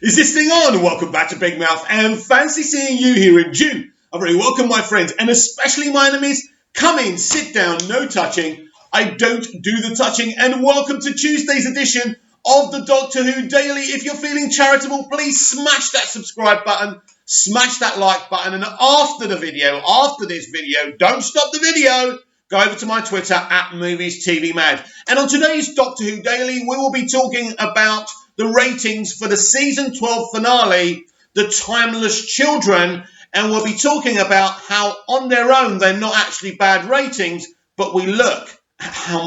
Is this thing on? Welcome back to Big Mouth and fancy seeing you here in June. A very welcome, my friends, and especially my enemies. Come in, sit down, no touching. I don't do the touching, and welcome to Tuesday's edition of the Doctor Who Daily. If you're feeling charitable, please smash that subscribe button, smash that like button, and after this video, don't stop the video. Go over to my Twitter at MoviesTVMad. And on today's Doctor Who Daily, we will be talking about the ratings for the Season 12 finale, The Timeless Children, and we'll be talking about how on their own they're not actually bad ratings, but we look at how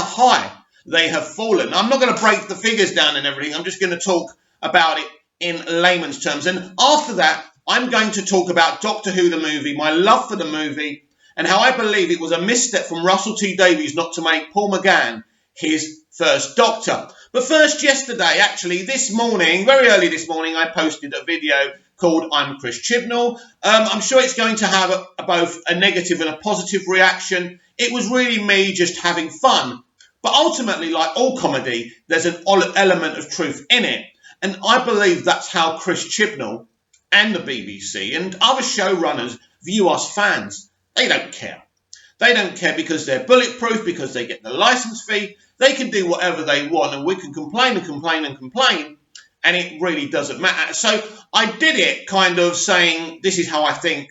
high they have fallen. I'm not going to break the figures down and everything. I'm just going to talk about it in layman's terms. And after that, I'm going to talk about Doctor Who the movie, my love for the movie, and how I believe it was a misstep from Russell T Davies not to make Paul McGann his first Doctor. But first, yesterday, actually, this morning, very early this morning, I posted a video called I'm Chris Chibnall. I'm sure it's going to have both a negative and a positive reaction. It was really me just having fun. But ultimately, like all comedy, there's an element of truth in it. And I believe that's how Chris Chibnall and the BBC and other showrunners view us fans. They don't care. They don't care because they're bulletproof, because they get the license fee. They can do whatever they want, and we can complain and complain and complain, and it really doesn't matter. So I did it kind of saying, this is how I think,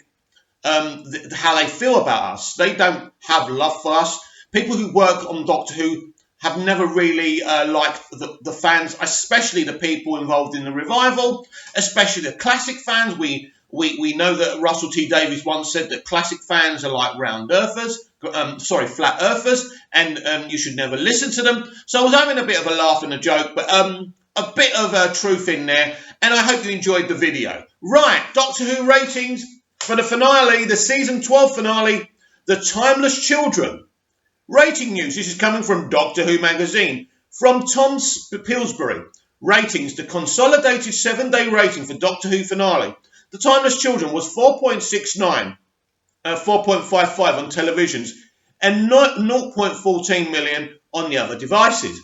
how they feel about us. They don't have love for us. People who work on Doctor Who have never really liked the fans, especially the people involved in the revival, especially the classic fans. We know that Russell T Davies once said that classic fans are like flat earthers, and you should never listen to them. So I was having a bit of a laugh and a joke, but a bit of truth in there, and I hope you enjoyed the video. Right, Doctor Who ratings for the finale, the Season 12 finale, The Timeless Children. Rating news, this is coming from Doctor Who magazine. From Tom Pillsbury, ratings, the consolidated 7-day rating for Doctor Who finale. The Timeless Children was 4.69, 4.55 on televisions, and 0.14 million on the other devices.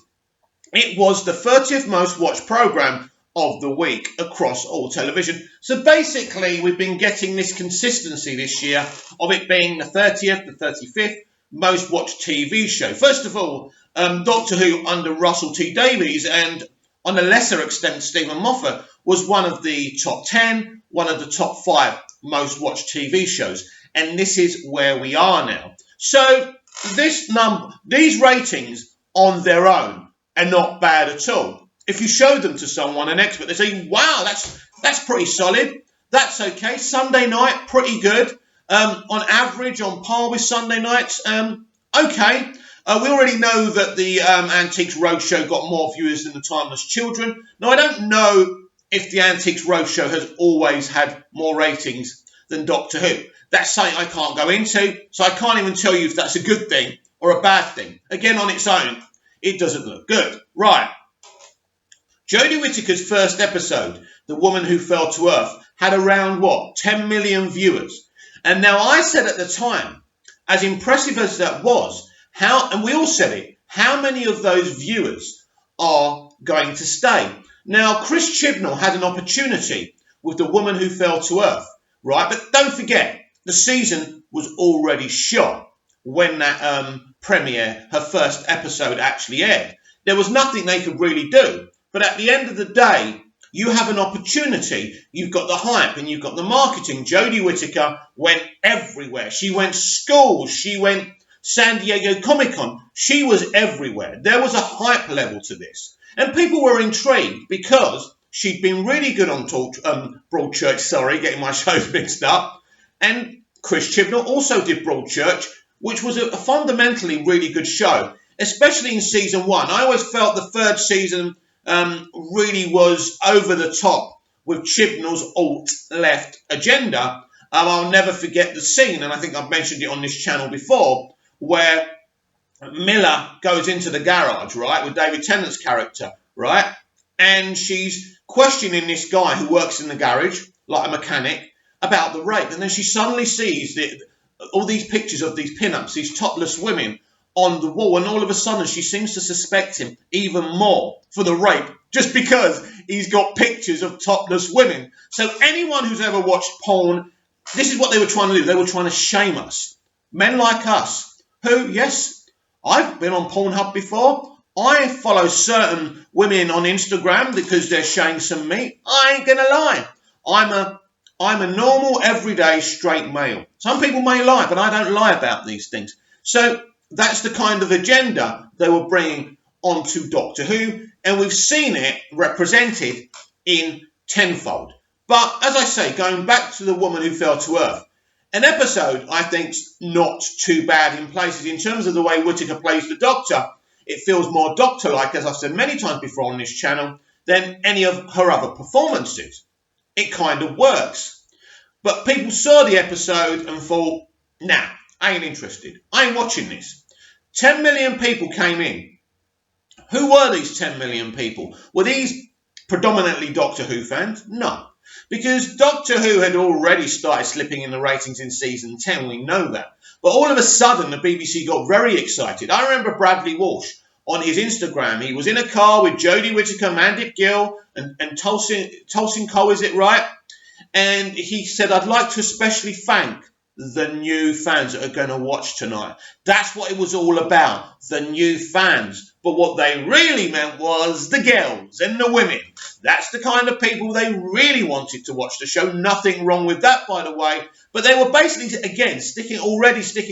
It was the 30th most watched programme of the week across all television. So basically, we've been getting this consistency this year of it being the 30th, the 35th most watched TV show. First of all, Doctor Who under Russell T Davies and on a lesser extent Stephen Moffat was one of the top 10, one of the top 5 most watched TV shows. And this is where we are now. So these ratings on their own are not bad at all. If you show them to someone, an expert, they say, wow, that's pretty solid. That's okay. Sunday night, pretty good. On average, on par with Sunday nights, okay. We already know that the Antiques Roadshow got more viewers than The Timeless Children. Now, I don't know if the Antiques Roadshow has always had more ratings than Doctor Who. That's something I can't go into, so I can't even tell you if that's a good thing or a bad thing. Again, on its own, it doesn't look good. Right. Jodie Whittaker's first episode, The Woman Who Fell to Earth, had around, 10 million viewers. And now I said at the time, as impressive as that was, and we all said it, how many of those viewers are going to stay? Now, Chris Chibnall had an opportunity with The Woman Who Fell to Earth, right? But don't forget, the season was already shot when that premiere, her first episode, actually aired. There was nothing they could really do. But at the end of the day, you have an opportunity. You've got the hype and you've got the marketing. Jodie Whittaker went everywhere. She went schools. She went San Diego Comic-Con. She was everywhere. There was a hype level to this. And people were intrigued because she'd been really good on Broadchurch, getting my shows mixed up. And Chris Chibnall also did Broadchurch, which was a fundamentally really good show, especially in season 1. I always felt the third season really was over the top with Chibnall's alt-left agenda. I'll never forget the scene, and I think I've mentioned it on this channel before, where Miller goes into the garage, right, with David Tennant's character, right, and she's questioning this guy who works in the garage, like a mechanic, about the rape, and then she suddenly sees all these pictures of these pin-ups, these topless women, on the wall, and all of a sudden she seems to suspect him even more for the rape just because he's got pictures of topless women. So anyone who's ever watched porn, this is what they were trying to do. They were trying to shame us. Men like us, who, yes, I've been on Pornhub before. I follow certain women on Instagram because they're showing some meat. I ain't gonna lie. I'm a normal, everyday, straight male. Some people may lie, but I don't lie about these things. So that's the kind of agenda they were bringing onto Doctor Who, and we've seen it represented in tenfold. But as I say, going back to The Woman Who Fell to Earth, an episode I think's not too bad in places. In terms of the way Whittaker plays the Doctor, it feels more Doctor-like, as I've said many times before on this channel, than any of her other performances. It kind of works. But people saw the episode and thought, nah, I ain't interested. I ain't watching this. 10 million people came in. Who were these 10 million people? Were these predominantly Doctor Who fans? No. Because Doctor Who had already started slipping in the ratings in season 10, we know that. But all of a sudden, the BBC got very excited. I remember Bradley Walsh on his Instagram. He was in a car with Jodie Whittaker, Mandip Gill, and Tosin Cole, is it right? And he said, I'd like to especially thank the new fans that are going to watch tonight. That's what it was all about, the new fans. But what they really meant was the girls and the women. That's the kind of people they really wanted to watch the show. Nothing wrong with that, by the way. But they were basically, again, sticking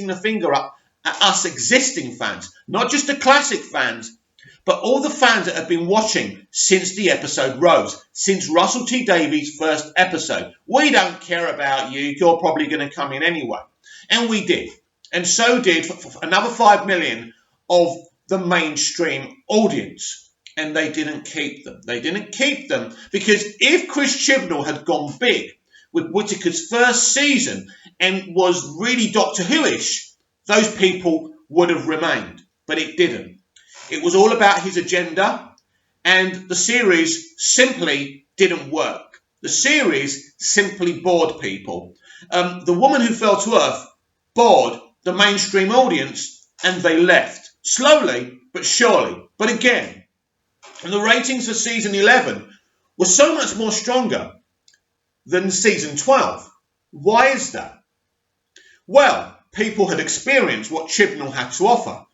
the finger up at us existing fans. Not just the classic fans, but all the fans that have been watching since the episode rose, since Russell T Davies' first episode. We don't care about you. You're probably going to come in anyway. And we did. And so did another 5 million of the mainstream audience. And they didn't keep them. They didn't keep them because if Chris Chibnall had gone big with Whittaker's first season and was really Doctor Who-ish, those people would have remained. But it didn't. It was all about his agenda, and the series simply didn't work. The series simply bored people. The Woman Who Fell to Earth bored the mainstream audience, and they left. Slowly, but surely. But again, the ratings for season 11 were so much more stronger than season 12. Why is that? Well, people had experienced what Chibnall had to offer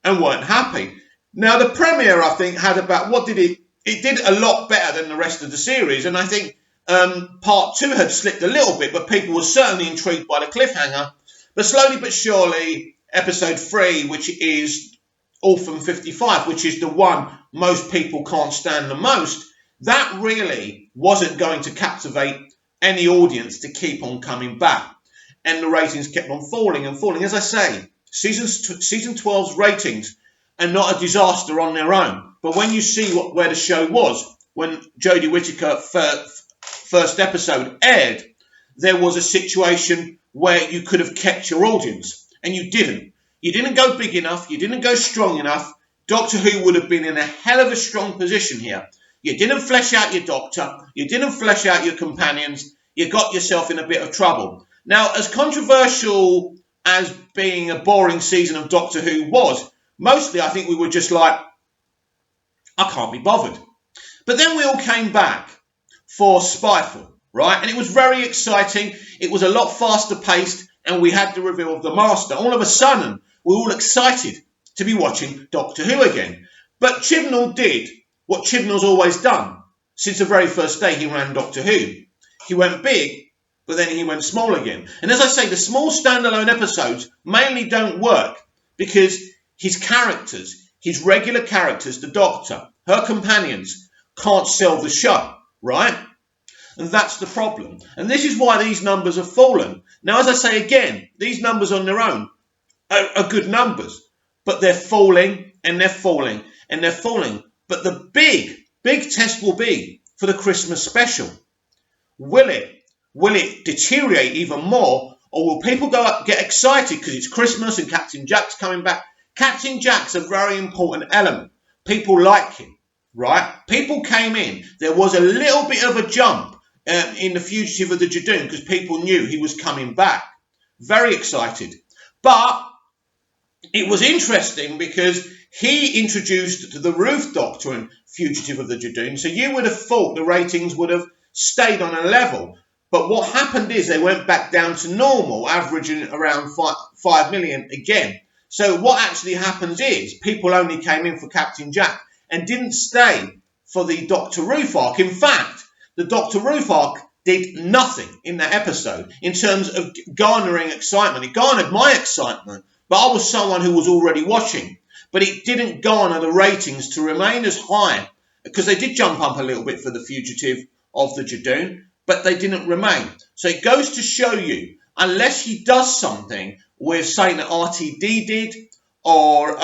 and weren't happy. Now, the premiere, I think, had about, it did a lot better than the rest of the series. And I think part 2 had slipped a little bit, but people were certainly intrigued by the cliffhanger. But slowly but surely, episode 3, which is Orphan 55, which is the one most people can't stand the most, that really wasn't going to captivate any audience to keep on coming back. And the ratings kept on falling and falling. As I say, season 12's ratings are not a disaster on their own. But when you see where the show was, when Jodie Whittaker first episode aired, there was a situation where you could have kept your audience, and you didn't. You didn't go big enough. You didn't go strong enough. Doctor Who would have been in a hell of a strong position here. You didn't flesh out your Doctor. You didn't flesh out your companions. You got yourself in a bit of trouble. Now, as controversial as being a boring season of Doctor Who was, mostly I think we were just like, I can't be bothered. But then we all came back for Spyfall, right? And it was very exciting. It was a lot faster paced, and we had the reveal of the Master. All of a sudden, we were all excited to be watching Doctor Who again. But Chibnall did what Chibnall's always done since the very first day he ran Doctor Who. He went big, but then he went small again. And as I say, the small standalone episodes mainly don't work because his characters, his regular characters, the Doctor, her companions, can't sell the show, right? And that's the problem. And this is why these numbers have fallen. Now, as I say again, these numbers on their own are good numbers, but they're falling and they're falling and they're falling. But the big test will be for the Christmas special. Will it deteriorate even more, or will people get excited because it's Christmas and Captain Jack's coming back? Captain Jack's a very important element. People like him, right? People came in. There was a little bit of a jump in The Fugitive of the Judoon because people knew he was coming back. Very excited. But it was interesting because he introduced the Roof Doctor and Fugitive of the Judoon, so you would have thought the ratings would have stayed on a level. But what happened is they went back down to normal, averaging around 5 million again. So what actually happens is people only came in for Captain Jack and didn't stay for the Doctor Roof arc. In fact, the Doctor Roof arc did nothing in that episode in terms of garnering excitement. It garnered my excitement, but I was someone who was already watching. But it didn't garner the ratings to remain as high, because they did jump up a little bit for the Fugitive of the Judoon, but they didn't remain. So it goes to show you, unless he does something with saying that RTD did, or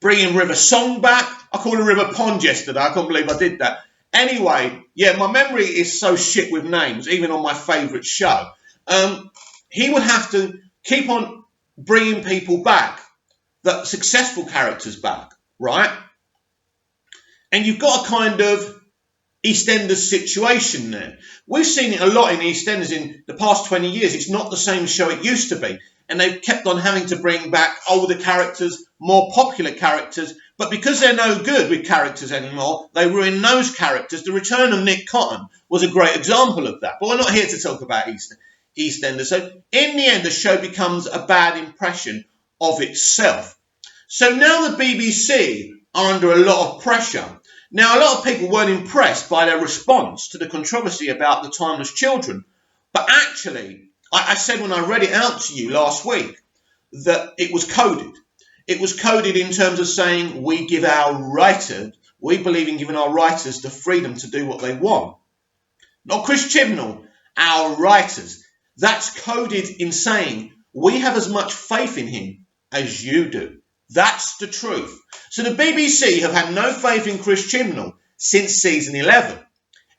bringing River Song back. I called her River Pond yesterday. I can't believe I did that. Anyway, yeah, my memory is so shit with names, even on my favourite show. He would have to keep on bringing people back, the successful characters back, right? And you've got a kind of EastEnders situation there. We've seen it a lot in EastEnders in the past 20 years. It's not the same show it used to be. And they've kept on having to bring back older characters, more popular characters. But because they're no good with characters anymore, they ruin those characters. The return of Nick Cotton was a great example of that. But we're not here to talk about EastEnders. So in the end, the show becomes a bad impression of itself. So now the BBC are under a lot of pressure. Now, a lot of people weren't impressed by their response to the controversy about the Timeless Children. But actually, I said when I read it out to you last week that it was coded. It was coded in terms of saying we believe in giving our writers the freedom to do what they want. Not Chris Chibnall, our writers. That's coded in saying we have as much faith in him as you do. That's the truth. So the BBC have had no faith in Chris Chibnall since season 11.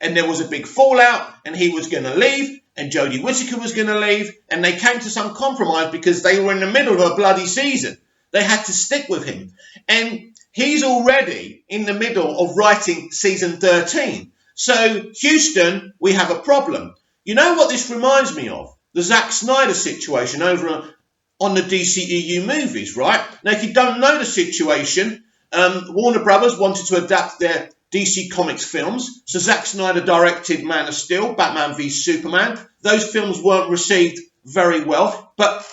And there was a big fallout, and he was going to leave, and Jodie Whittaker was going to leave, and they came to some compromise because they were in the middle of a bloody season. They had to stick with him. And he's already in the middle of writing season 13. So, Houston, we have a problem. You know what this reminds me of? The Zack Snyder situation over on the DCEU movies, right? Now, if you don't know the situation, Warner Brothers wanted to adapt their DC Comics films. So Zack Snyder directed Man of Steel, Batman v Superman. Those films weren't received very well. But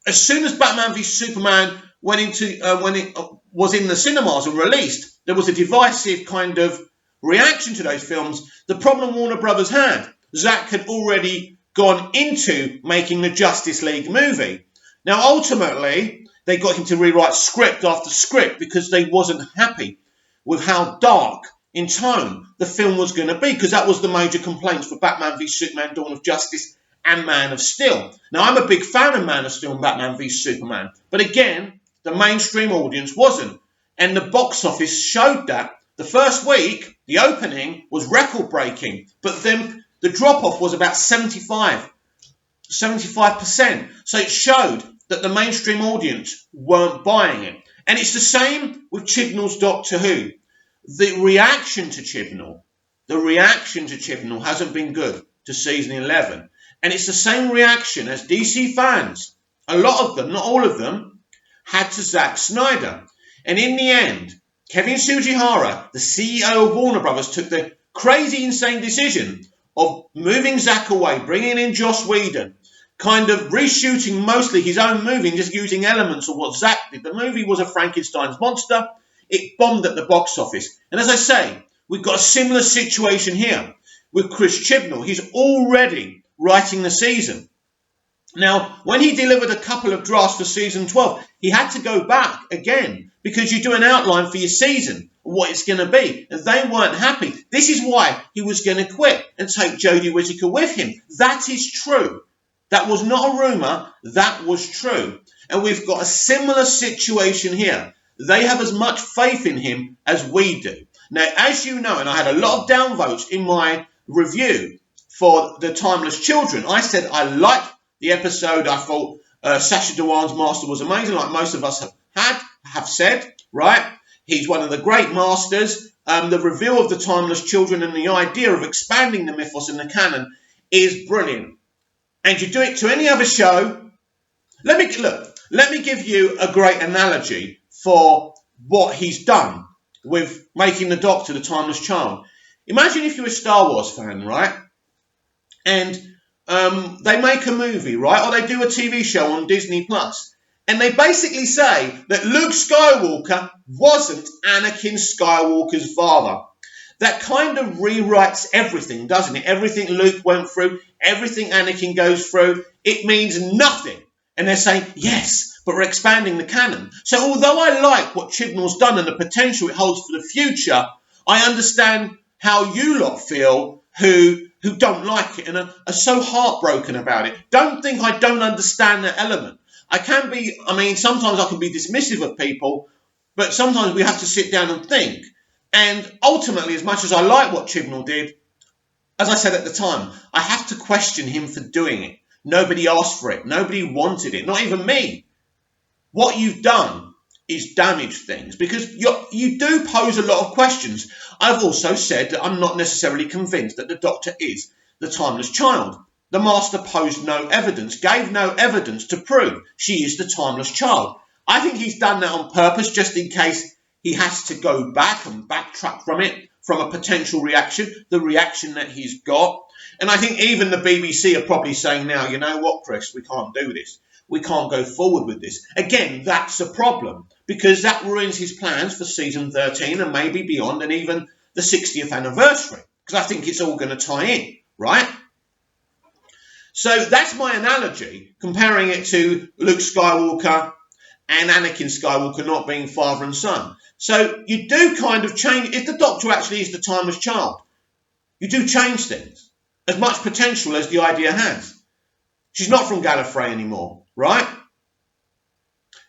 as soon as Batman v Superman when it was in the cinemas and released, there was a divisive kind of reaction to those films. The problem Warner Brothers had, Zack had already gone into making the Justice League movie. Now, ultimately, they got him to rewrite script after script because they wasn't happy with how dark in tone the film was going to be, because that was the major complaints for Batman v Superman, Dawn of Justice and Man of Steel. Now, I'm a big fan of Man of Steel and Batman v Superman, but again, the mainstream audience wasn't. And the box office showed that. The first week, the opening was record-breaking, but then the drop-off was about 75%. So it showed that the mainstream audience weren't buying it. And it's the same with Chibnall's Doctor Who. The reaction to Chibnall hasn't been good to season 11. And it's the same reaction as DC fans, a lot of them, not all of them, had to Zack Snyder. And in the end, Kevin Tsujihara, the CEO of Warner Brothers, took the crazy, insane decision of moving Zack away, bringing in Joss Whedon, kind of reshooting mostly his own movie and just using elements of what Zack did. The movie was a Frankenstein's monster. It bombed at the box office. And as I say, we've got a similar situation here with Chris Chibnall. He's already writing the season. Now, when he delivered a couple of drafts for season 12, he had to go back again because you do an outline for your season, what it's going to be. And they weren't happy. This is why he was going to quit and take Jodie Whittaker with him. That is true. That was not a rumour. That was true. And we've got a similar situation here. They have as much faith in him as we do. Now, as you know, and I had a lot of downvotes in my review for The Timeless Children, I said I liked the episode. I thought Sacha Dhawan's master was amazing, like most of us have said, right? He's one of the great masters. The reveal of The Timeless Children and the idea of expanding the mythos and the canon is brilliant. And you do it to any other show. Let me give you a great analogy for what he's done with making the Doctor the timeless child. Imagine if you're a Star Wars fan, right? And they make a movie, right? Or they do a TV show on Disney Plus. And they basically say that Luke Skywalker wasn't Anakin Skywalker's father. That kind of rewrites everything, doesn't it? Everything Luke went through, everything Anakin goes through, it means nothing. And they're saying, yes, but we're expanding the canon. So although I like what Chibnall's done and the potential it holds for the future, I understand how you lot feel who don't like it and are so heartbroken about it. Don't think I don't understand that element. Sometimes I can be dismissive of people, but sometimes we have to sit down and think. And ultimately, as much as I like what Chibnall did, as I said at the time, I have to question him for doing it. Nobody asked for it. Nobody wanted it. Not even me. What you've done is damage things because you do pose a lot of questions. I've also said that I'm not necessarily convinced that the Doctor is the timeless child. The Master posed no evidence, gave no evidence to prove she is the timeless child. I think he's done that on purpose just in case he has to go back and backtrack from it, from a potential reaction, the reaction that he's got. And I think even the BBC are probably saying now, you know what, Chris, we can't do this. We can't go forward with this. Again, that's a problem because that ruins his plans for season 13 and maybe beyond and even the 60th anniversary because I think it's all going to tie in, right? So that's my analogy, comparing it to Luke Skywalker and Anakin Skywalker not being father and son. So you do kind of change, if the Doctor actually is the timeless child, you do change things. As much potential as the idea has. She's not from Gallifrey anymore, right?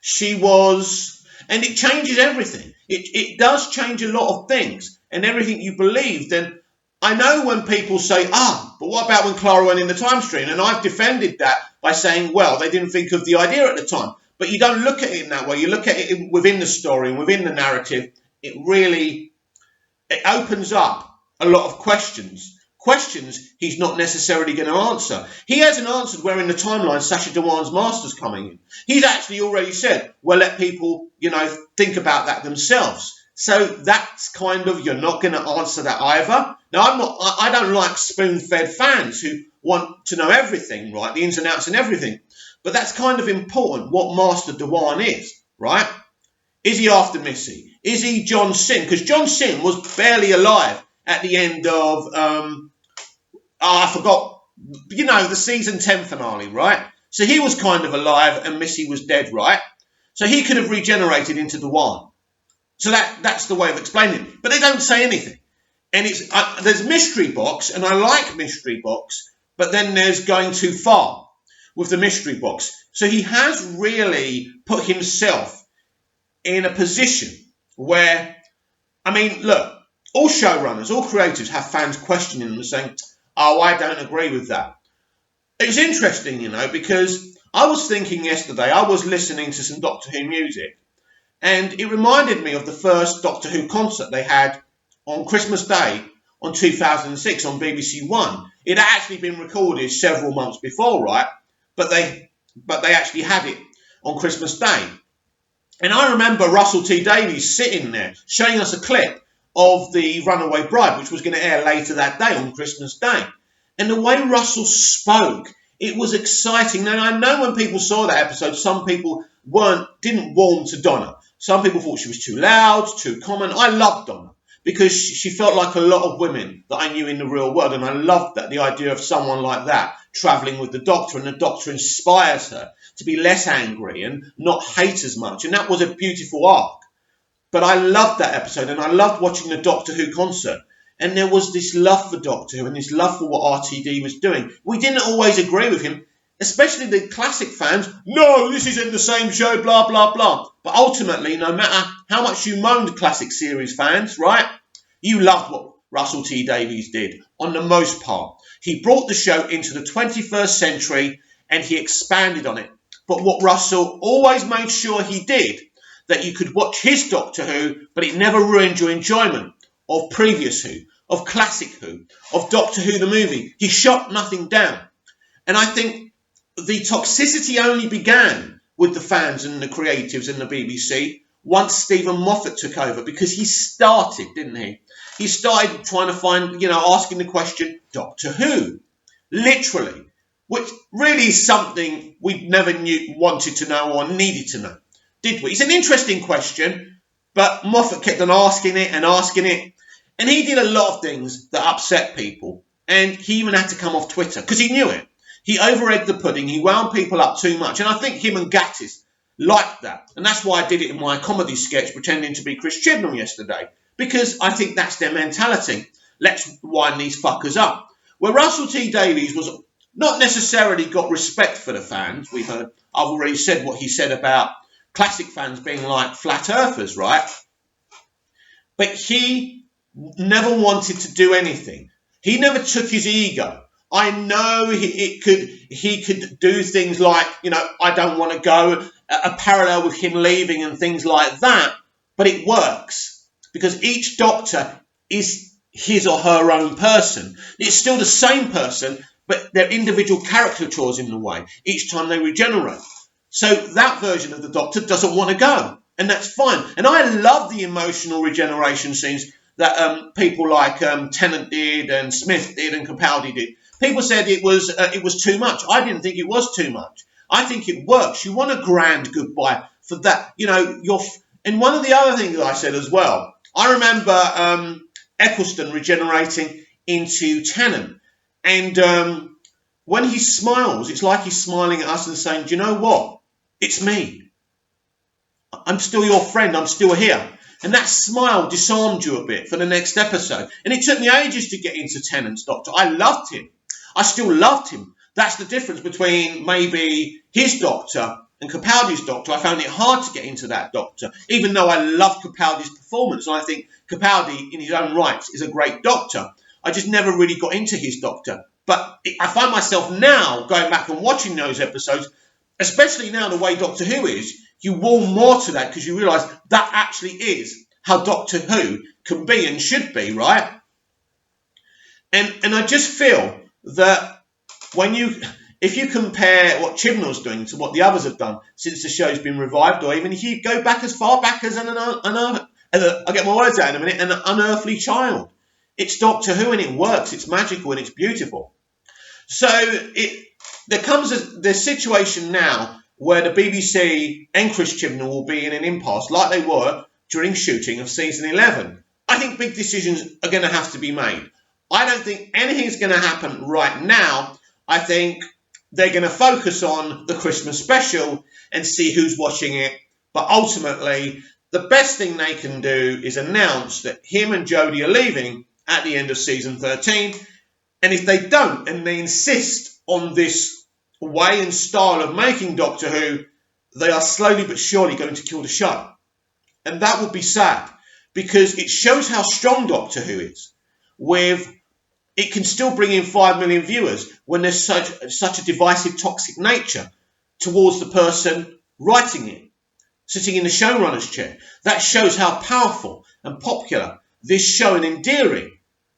She was, and it changes everything. It does change a lot of things and everything you believed. And I know when people say, but what about when Clara went in the time stream? And I've defended that by saying, well, they didn't think of the idea at the time. But you don't look at it in that way. You look at it within the story and within the narrative. It opens up a lot of questions. Questions he's not necessarily going to answer. He hasn't answered where in the timeline Sacha Dhawan's Master's coming in. He's actually already said, well, let people, think about that themselves. So that's kind of, you're not going to answer that either. Now, I don't like spoon-fed fans who want to know everything, right? The ins and outs and everything. But that's kind of important, what Master Dhawan is, right? Is he after Missy? Is he John Sim? Because John Sim was barely alive at the end of, I forgot, the season 10 finale, right? So he was kind of alive and Missy was dead, right? So he could have regenerated into Dhawan. So that's the way of explaining it. But they don't say anything. And there's Mystery Box, and I like Mystery Box, but then there's going too far with the Mystery Box. So he has really put himself in a position where, look, all showrunners, all creators have fans questioning them and saying, I don't agree with that. It's interesting, because I was thinking yesterday, I was listening to some Doctor Who music, and it reminded me of the first Doctor Who concert they had on Christmas Day on 2006 on BBC One. It had actually been recorded several months before, right? But they actually had it on Christmas Day. And I remember Russell T Davies sitting there showing us a clip of the Runaway Bride, which was going to air later that day on Christmas Day. And the way Russell spoke, it was exciting. Now, I know when people saw that episode, some people didn't warm to Donna. Some people thought she was too loud, too common. I loved Donna because she felt like a lot of women that I knew in the real world. And I loved that, the idea of someone like that travelling with the Doctor, and the Doctor inspires her to be less angry and not hate as much. And that was a beautiful arc. But I loved that episode, and I loved watching the Doctor Who concert. And there was this love for Doctor Who and this love for what RTD was doing. We didn't always agree with him, especially the classic fans. No, this isn't the same show, blah, blah, blah. But ultimately, no matter how much you moaned classic series fans, right, you loved what Russell T Davies did on the most part. He brought the show into the 21st century and he expanded on it. But what Russell always made sure he did, that you could watch his Doctor Who, but it never ruined your enjoyment of previous Who, of classic Who, of Doctor Who the movie. He shot nothing down. And I think the toxicity only began with the fans and the creatives and the BBC once Stephen Moffat took over, because he started, didn't he? He started trying to find, asking the question, Doctor Who? Literally. Which really is something we never wanted to know or needed to know, did we? It's an interesting question, but Moffat kept on asking it. And he did a lot of things that upset people. And he even had to come off Twitter because he knew it. He over-egged the pudding. He wound people up too much. And I think him and Gatiss liked that. And that's why I did it in my comedy sketch pretending to be Chris Chibnall yesterday. Because I think that's their mentality. Let's wind these fuckers up. Where Russell T Davies was not necessarily got respect for the fans. I've already said what he said about classic fans being like flat earthers, right? But he never wanted to do anything. He never took his ego. I know he could do things like, I don't want to go, a parallel with him leaving and things like that. But it works because each Doctor is his or her own person. It's still the same person, but their individual caricatures in the way each time they regenerate. So that version of the Doctor doesn't want to go, and that's fine. And I love the emotional regeneration scenes that people like Tennant did and Smith did and Capaldi did. People said it was too much. I didn't think it was too much. I think it works. You want a grand goodbye for that. And one of the other things I said as well, I remember Eccleston regenerating into Tennant. And when he smiles, it's like he's smiling at us and saying, do you know what? It's me. I'm still your friend. I'm still here. And that smile disarmed you a bit for the next episode. And it took me ages to get into Tennant's Doctor. I loved him. I still loved him. That's the difference between maybe his Doctor and Capaldi's Doctor. I found it hard to get into that Doctor, even though I loved Capaldi's performance. And I think Capaldi, in his own rights, is a great Doctor. I just never really got into his Doctor. But I find myself now going back and watching those episodes, especially now the way Doctor Who is, you warm more to that because you realise that actually is how Doctor Who can be and should be, right? And I just feel that if you compare what Chibnall's doing to what the others have done since the show's been revived, or even if you go back as far back as I'll get my words out in a minute, an unearthly child. It's Doctor Who and it works. It's magical and it's beautiful. So there comes the situation now where the BBC and Chris Chibnall will be in an impasse like they were during shooting of season 11. I think big decisions are going to have to be made. I don't think anything's going to happen right now. I think they're going to focus on the Christmas special and see who's watching it. But ultimately, the best thing they can do is announce that him and Jodie are leaving at the end of season 13. And if they don't, and they insist on this way and style of making Doctor Who, they are slowly but surely going to kill the show. And that would be sad, because it shows how strong Doctor Who is. It can still bring in 5 million viewers when there's such a divisive, toxic nature towards the person writing it, sitting in the showrunner's chair. That shows how powerful and popular this show and endearing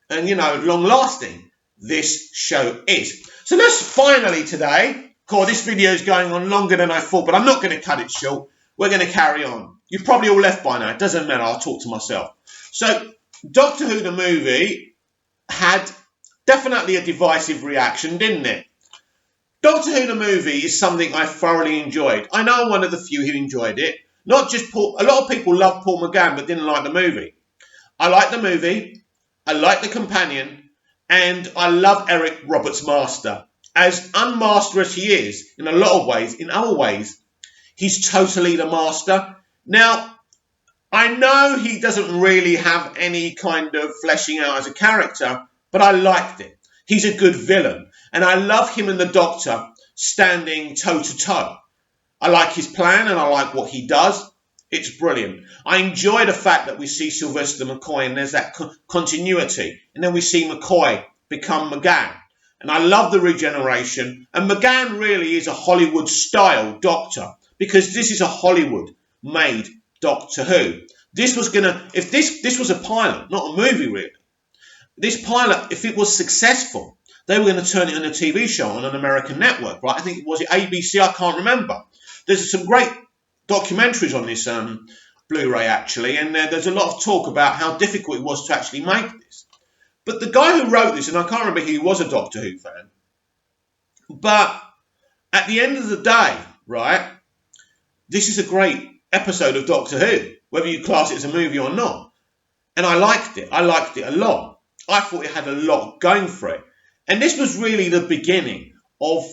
and, long-lasting this show is. So let's finally today, this video is going on longer than I thought, but I'm not going to cut it short. We're going to carry on. You've probably all left by now. It doesn't matter. I'll talk to myself. So Doctor Who the movie had definitely a divisive reaction, didn't it? Doctor Who the movie is something I thoroughly enjoyed. I know I'm one of the few who enjoyed it. Not just Paul. A lot of people love Paul McGann but didn't like the movie. I like the movie. I like the companion. And I love Eric Roberts' Master. As unmaster as he is, in a lot of ways, in other ways, he's totally the master. Now, I know he doesn't really have any kind of fleshing out as a character, but I liked it. He's a good villain. And I love him and the Doctor standing toe-to-toe. I like his plan and I like what he does. It's brilliant. I enjoy the fact that we see Sylvester McCoy and there's that continuity. And then we see McCoy become McGann. And I love the regeneration. And McGann really is a Hollywood-style Doctor, because this is a Hollywood-made Doctor Who. This was if this was a pilot, not a movie really. This pilot, if it was successful, they were going to turn it into a TV show on an American network, right? I think it was ABC, I can't remember. There's some great documentaries on this Blu-ray actually, and there's a lot of talk about how difficult it was to actually make this. But the guy who wrote this, and I can't remember if he was a Doctor Who fan, but at the end of the day, right, this is a great episode of Doctor Who, whether you class it as a movie or not. And I liked it. I liked it a lot. I thought it had a lot going for it. And this was really the beginning of,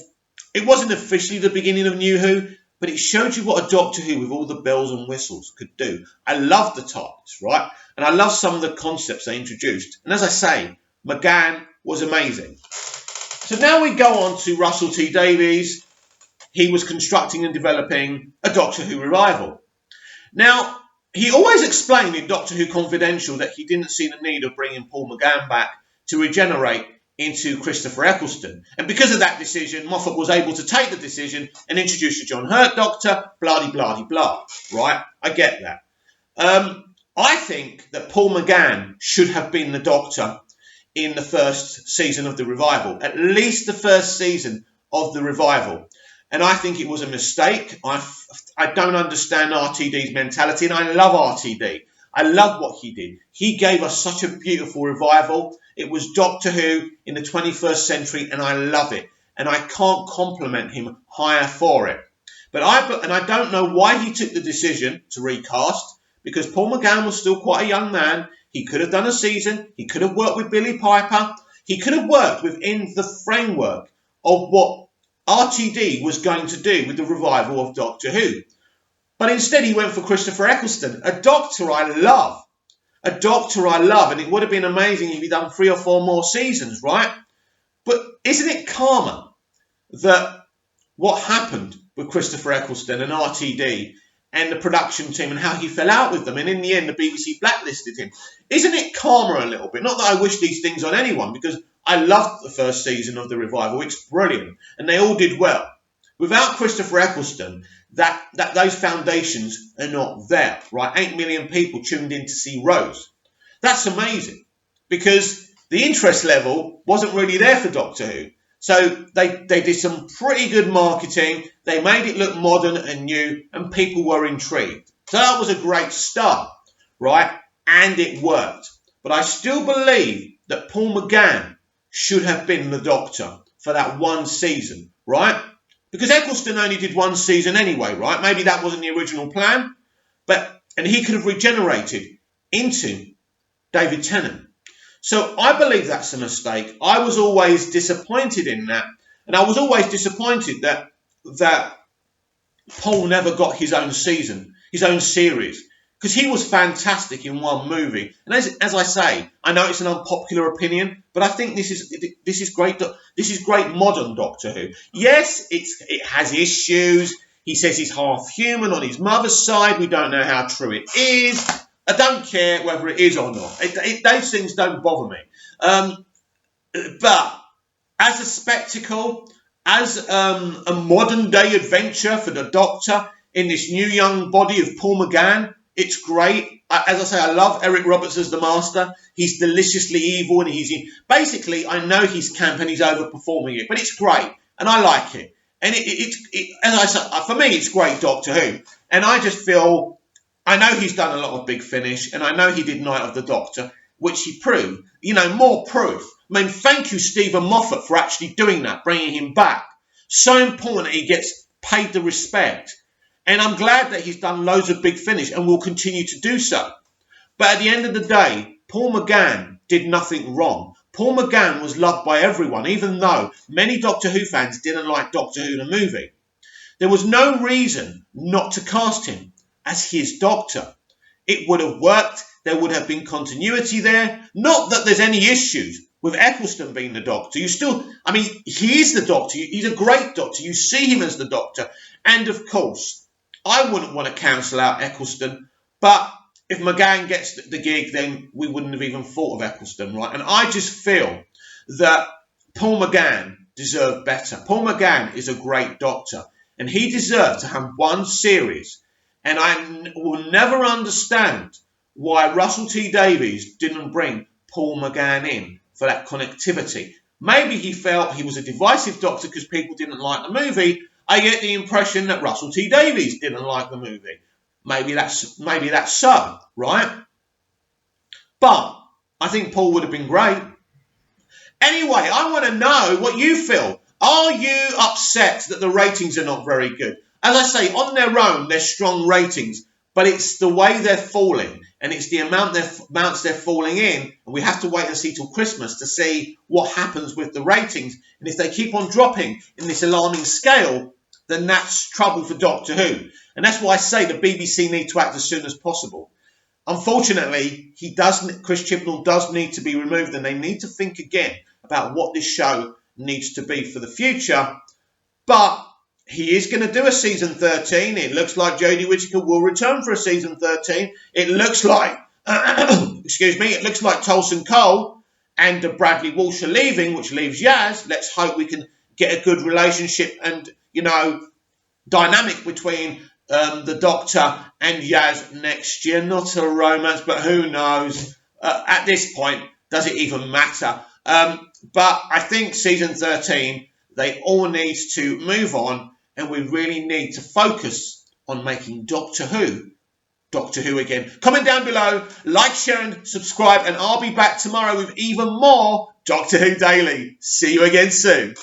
it wasn't officially the beginning of New Who, but it showed you what a Doctor Who with all the bells and whistles could do. I loved the TARDIS, right? And I loved some of the concepts they introduced. And as I say, McGann was amazing. So now we go on to Russell T Davies. He was constructing and developing a Doctor Who revival. Now, he always explained in Doctor Who Confidential that he didn't see the need of bringing Paul McGann back to regenerate into Christopher Eccleston. And because of that decision, Moffat was able to take the decision and introduce the John Hurt Doctor, blah-de-blah-de-blah. Right? I get that. I think that Paul McGann should have been the Doctor in the first season of the revival. At least the first season of the revival. And I think it was a mistake. I don't understand RTD's mentality, and I love RTD. I love what he did. He gave us such a beautiful revival. It was Doctor Who in the 21st century, and I love it. And I can't compliment him higher for it. But I don't know why he took the decision to recast, because Paul McGann was still quite a young man. He could have done a season. He could have worked with Billy Piper. He could have worked within the framework of what RTD was going to do with the revival of Doctor Who. But instead he went for Christopher Eccleston, a Doctor I love. A Doctor I love, and it would have been amazing if he'd done 3 or 4 more seasons, right? But isn't it karma that what happened with Christopher Eccleston and RTD and the production team and how he fell out with them, and in the end the BBC blacklisted him? Isn't it karma a little bit? Not that I wish these things on anyone, because I loved the first season of the revival. It's brilliant. And they all did well. Without Christopher Eccleston, those foundations are not there, right? 8 million people tuned in to see Rose. That's amazing, because the interest level wasn't really there for Doctor Who. So they did some pretty good marketing. They made it look modern and new, and people were intrigued. So that was a great start, right? And it worked. But I still believe that Paul McGann should have been the Doctor for that one season, right? Because Eccleston only did one season anyway, right? Maybe that wasn't the original plan, and he could have regenerated into David Tennant. So I believe that's a mistake. I was always disappointed in that, and I was always disappointed that Paul never got his own season, his own series, because he was fantastic in one movie. And as I say, I know it's an unpopular opinion, but I think this is great. This is great modern Doctor Who. Yes, it has issues. He says he's half human on his mother's side. We don't know how true it is. I don't care whether it is or not. Those things don't bother me. But as a spectacle, as a modern day adventure for the Doctor in this new young body of Paul McGann, it's great. As I say, I love Eric Roberts as the Master. He's deliciously evil, and basically, I know he's camp and he's overperforming it, but it's great, and I like it. And as I said, for me, it's great Doctor Who. And I just feel, I know he's done a lot of Big Finish, and I know he did Night of the Doctor, which he proved. More proof. I mean, thank you, Stephen Moffat, for actually doing that, bringing him back. So important that he gets paid the respect. And I'm glad that he's done loads of Big Finish and will continue to do so. But at the end of the day, Paul McGann did nothing wrong. Paul McGann was loved by everyone, even though many Doctor Who fans didn't like Doctor Who the movie. There was no reason not to cast him as his Doctor. It would have worked. There would have been continuity there. Not that there's any issues with Eccleston being the Doctor. He is the Doctor. He's a great Doctor. You see him as the Doctor. And of course, I wouldn't want to cancel out Eccleston, but if McGann gets the gig, then we wouldn't have even thought of Eccleston, right? And I just feel that Paul McGann deserved better. Paul McGann is a great Doctor, and he deserved to have one series. And I will never understand why Russell T Davies didn't bring Paul McGann in for that connectivity. Maybe he felt he was a divisive Doctor because people didn't like the movie. I get the impression that Russell T Davies didn't like the movie. maybe that's so, right? But I think Paul would have been great. Anyway, I want to know what you feel. Are you upset that the ratings are not very good? As I say, on their own, they're strong ratings, but it's the way they're falling, and it's the amounts they're falling in, and we have to wait and see till Christmas to see what happens with the ratings. And if they keep on dropping in this alarming scale, then that's trouble for Doctor Who. And that's why I say the BBC need to act as soon as possible. Unfortunately, Chris Chibnall does need to be removed, and they need to think again about what this show needs to be for the future. But he is going to do a season 13. It looks like Jodie Whittaker will return for a season 13. It looks like, it looks like Tolson Cole and Bradley Walsh are leaving, which leaves Yaz. Let's hope we can get a good relationship and, dynamic between the Doctor and Yaz next year. Not a romance, but who knows? At this point, does it even matter? But I think season 13, they all need to move on, and we really need to focus on making Doctor Who again. Comment down below, like, share and subscribe, and I'll be back tomorrow with even more Doctor Who Daily. See you again soon.